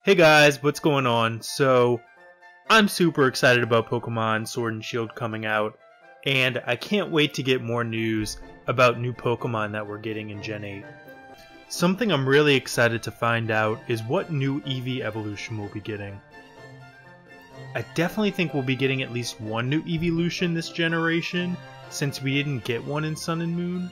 Hey guys, what's going on? So, I'm super excited about Pokemon Sword and Shield coming out, and I can't wait to get more news about new Pokemon that we're getting in Gen 8. Something I'm really excited to find out is what new Eevee evolution we'll be getting. I definitely think we'll be getting at least one new Eeveelution this generation, since we didn't get one in Sun and Moon.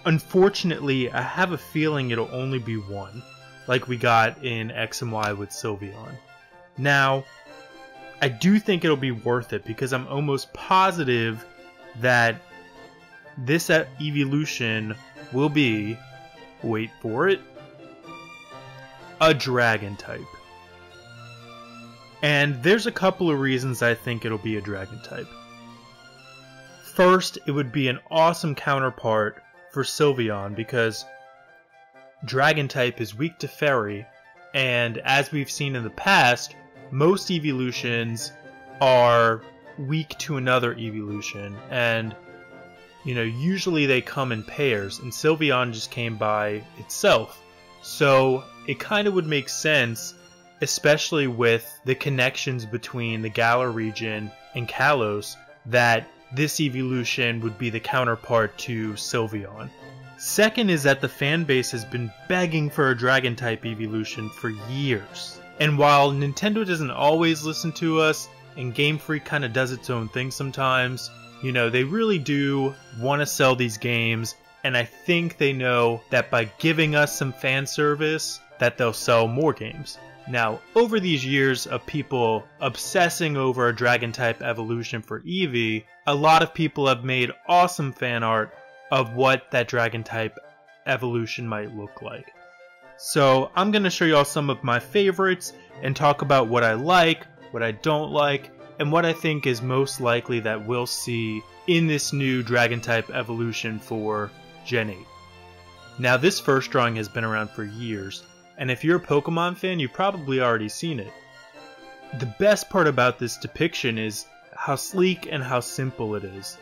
Unfortunately, I have a feeling it'll only be one, like we got in X and Y with Sylveon. Now, I do think it'll be worth it because I'm almost positive that this Eeveelution will be, wait for it, a Dragon type. And there's a couple of reasons I think it'll be a Dragon type. First, it would be an awesome counterpart for Sylveon because Dragon type is weak to Fairy, and as we've seen in the past, most Eeveelutions are weak to another Eeveelution, and usually they come in pairs, and Sylveon just came by itself. So it kind of would make sense, especially with the connections between the Galar region and Kalos, that this Eeveelution would be the counterpart to Sylveon. Second is that the fanbase has been begging for a Dragon-type Eeveelution for years. And while Nintendo doesn't always listen to us, and Game Freak kind of does its own thing sometimes, they really do want to sell these games, and I think they know that by giving us some fan service, that they'll sell more games. Now, over these years of people obsessing over a Dragon-type evolution for Eevee, a lot of people have made awesome fan art of what that Dragon-type evolution might look like. So I'm going to show you all some of my favorites and talk about what I like, what I don't like, and what I think is most likely that we'll see in this new Dragon-type evolution for Gen 8. Now, this first drawing has been around for years, and if you're a Pokemon fan, you've probably already seen it. The best part about this depiction is how sleek and how simple it is.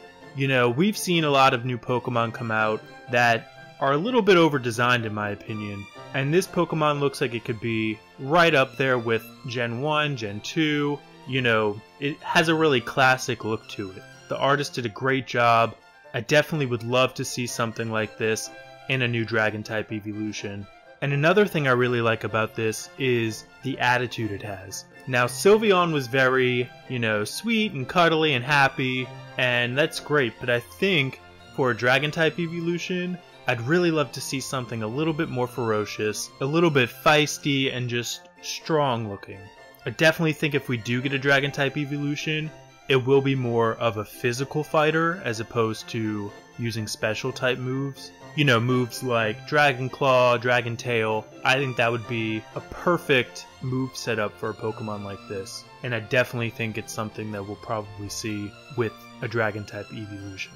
We've seen a lot of new Pokemon come out that are a little bit over-designed in my opinion, and this Pokemon looks like it could be right up there with Gen 1, Gen 2, it has a really classic look to it. The artist did a great job. I definitely would love to see something like this in a new Dragon-type Eeveelution. And another thing I really like about this is the attitude it has. Now, Sylveon was very, sweet and cuddly and happy, and that's great, but I think for a Dragon-type Eeveelution, I'd really love to see something a little bit more ferocious, a little bit feisty, and just strong looking. I definitely think if we do get a Dragon-type Eeveelution, it will be more of a physical fighter as opposed to using special type moves. Moves like Dragon Claw, Dragon Tail. I think that would be a perfect move setup for a Pokemon like this. And I definitely think it's something that we'll probably see with a Dragon-type Eeveelution.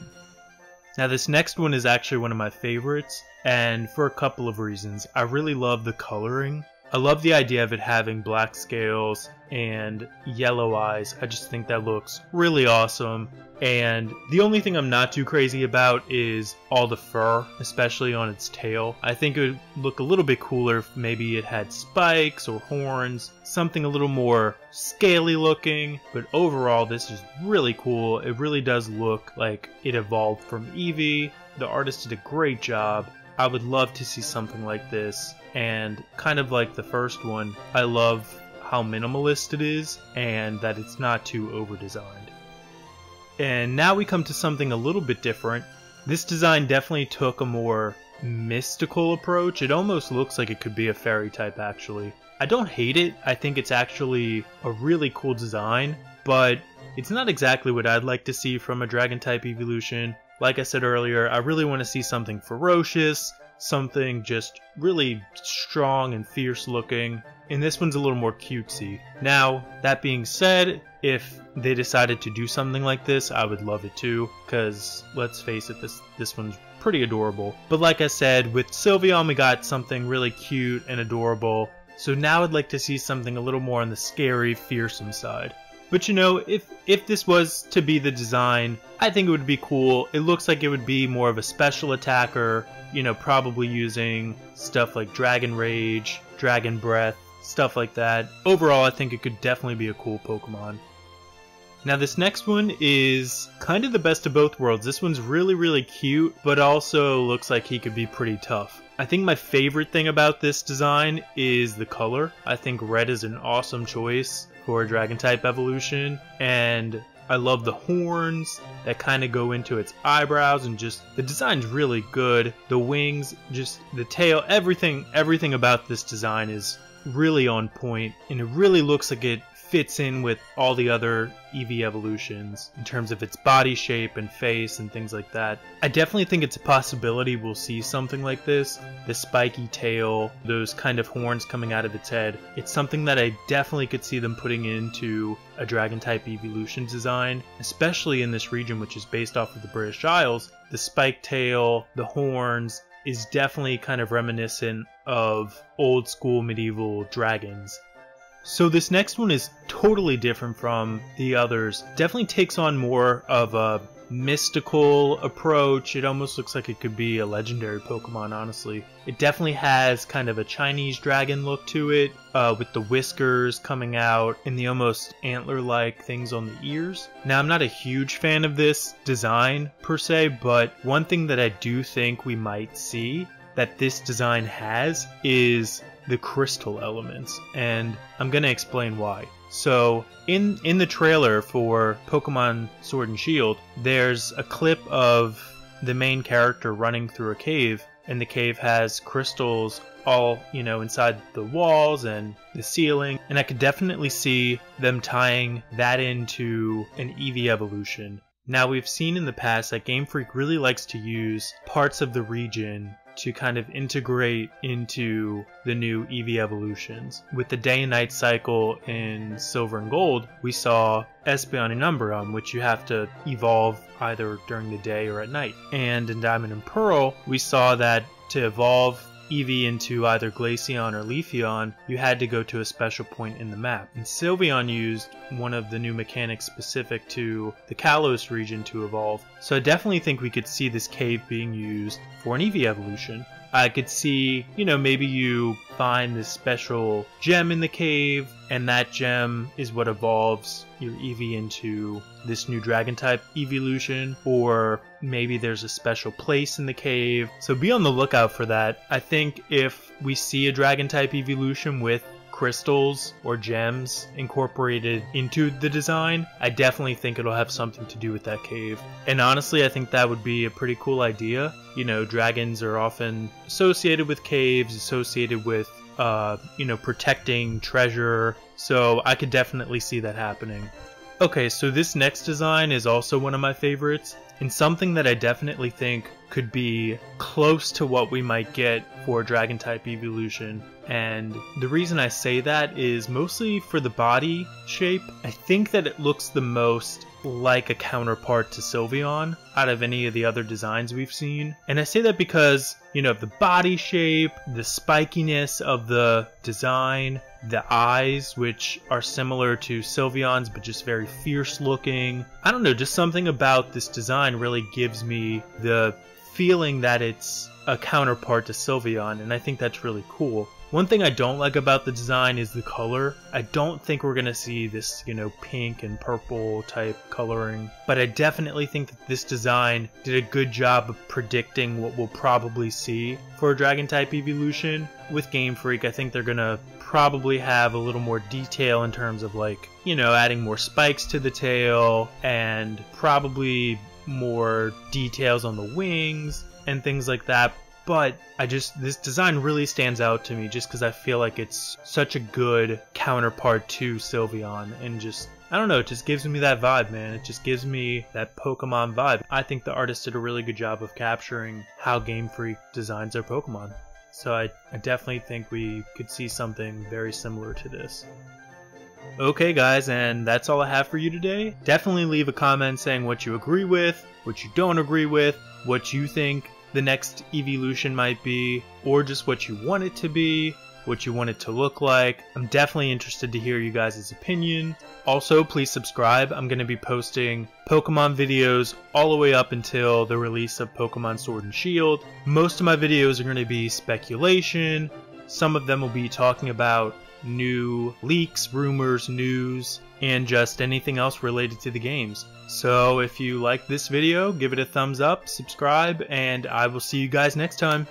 Now, this next one is actually one of my favorites, and for a couple of reasons. I really love the coloring. I love the idea of it having black scales and yellow eyes. I just think that looks really awesome. And the only thing I'm not too crazy about is all the fur, especially on its tail. I think it would look a little bit cooler if maybe it had spikes or horns, something a little more scaly looking. But overall, this is really cool. It really does look like it evolved from Eevee. The artist did a great job. I would love to see something like this, and kind of like the first one, I love how minimalist it is and that it's not too over-designed. And now we come to something a little bit different. This design definitely took a more mystical approach. It almost looks like it could be a fairy type actually. I don't hate it, I think it's actually a really cool design, but it's not exactly what I'd like to see from a Dragon type Eeveelution. Like I said earlier, I really want to see something ferocious, something just really strong and fierce looking, and this one's a little more cutesy. Now, that being said, if they decided to do something like this, I would love it too, because let's face it, this one's pretty adorable. But like I said, with Sylveon we got something really cute and adorable, so now I'd like to see something a little more on the scary, fearsome side. But if this was to be the design, I think it would be cool. It looks like it would be more of a special attacker, probably using stuff like Dragon Rage, Dragon Breath, stuff like that. Overall, I think it could definitely be a cool Pokemon. Now this next one is kind of the best of both worlds. This one's really cute, but also looks like he could be pretty tough. I think my favorite thing about this design is the color. I think red is an awesome choice for a Dragon type evolution, and I love the horns that kind of go into its eyebrows, and just the design's really good. The wings, just the tail, everything about this design is really on point, and it really looks like it fits in with all the other Eevee evolutions in terms of its body shape and face and things like that. I definitely think it's a possibility we'll see something like this. The spiky tail, those kind of horns coming out of its head. It's something that I definitely could see them putting into a Dragon type Eeveelution design, especially in this region which is based off of the British Isles. The spike tail, the horns, is definitely kind of reminiscent of old school medieval dragons. So this next one is totally different from the others. Definitely takes on more of a mystical approach. It almost looks like it could be a legendary Pokemon, honestly. It definitely has kind of a Chinese dragon look to it, with the whiskers coming out and the almost antler-like things on the ears. Now, I'm not a huge fan of this design per se, but one thing that I do think we might see that this design has is the crystal elements, and I'm gonna explain why. So in the trailer for Pokemon Sword and Shield, there's a clip of the main character running through a cave, and the cave has crystals all, you know, inside the walls and the ceiling, and I could definitely see them tying that into an Eevee evolution. Now, we've seen in the past that Game Freak really likes to use parts of the region to kind of integrate into the new Eevee evolutions. With the day and night cycle in Silver and Gold, we saw Espeon and Umbreon, which you have to evolve either during the day or at night. And in Diamond and Pearl, we saw that to evolve Eevee into either Glaceon or Leafeon, you had to go to a special point in the map. And Sylveon used one of the new mechanics specific to the Kalos region to evolve. So I definitely think we could see this cave being used for an Eevee evolution. I could see, you know, maybe you find this special gem in the cave, and that gem is what evolves your Eevee into this new Dragon type Eeveelution, or maybe there's a special place in the cave. So be on the lookout for that. I think if we see a Dragon type Eeveelution with crystals or gems incorporated into the design, I definitely think it'll have something to do with that cave. And honestly, I think that would be a pretty cool idea. You know, dragons are often associated with caves, associated with, you know, protecting treasure. So I could definitely see that happening. Okay, so this next design is also one of my favorites, and something that I definitely think could be close to what we might get for Dragon type Eeveelution. And the reason I say that is mostly for the body shape. I think that it looks the most like a counterpart to Sylveon out of any of the other designs we've seen. And I say that because, you know, the body shape, the spikiness of the design, the eyes, which are similar to Sylveon's but just very fierce looking. I don't know, just something about this design really gives me the feeling that it's a counterpart to Sylveon, and I think that's really cool. One thing I don't like about the design is the color. I don't think we're gonna see this, you know, pink and purple type coloring, but I definitely think that this design did a good job of predicting what we'll probably see for a Dragon type Eeveelution. With Game Freak, I think they're gonna probably have a little more detail in terms of, like, you know, adding more spikes to the tail and probably more details on the wings and things like that. But this design really stands out to me just because I feel like it's such a good counterpart to Sylveon, and just, I don't know, it just gives me that vibe, man. It just gives me that Pokemon vibe. I think the artist did a really good job of capturing how Game Freak designs their Pokemon. So I definitely think we could see something very similar to this. Okay guys, and that's all I have for you today. Definitely leave a comment saying what you agree with, what you don't agree with, what you think the next Eeveelution might be, or just what you want it to be, what you want it to look like. I'm definitely interested to hear you guys' opinion. Also, please subscribe. I'm going to be posting Pokemon videos all the way up until the release of Pokemon Sword and Shield. Most of my videos are going to be speculation, Some of them will be talking about new leaks, rumors, news, and just anything else related to the games. So if you like this video, give it a thumbs up, subscribe, and I will see you guys next time.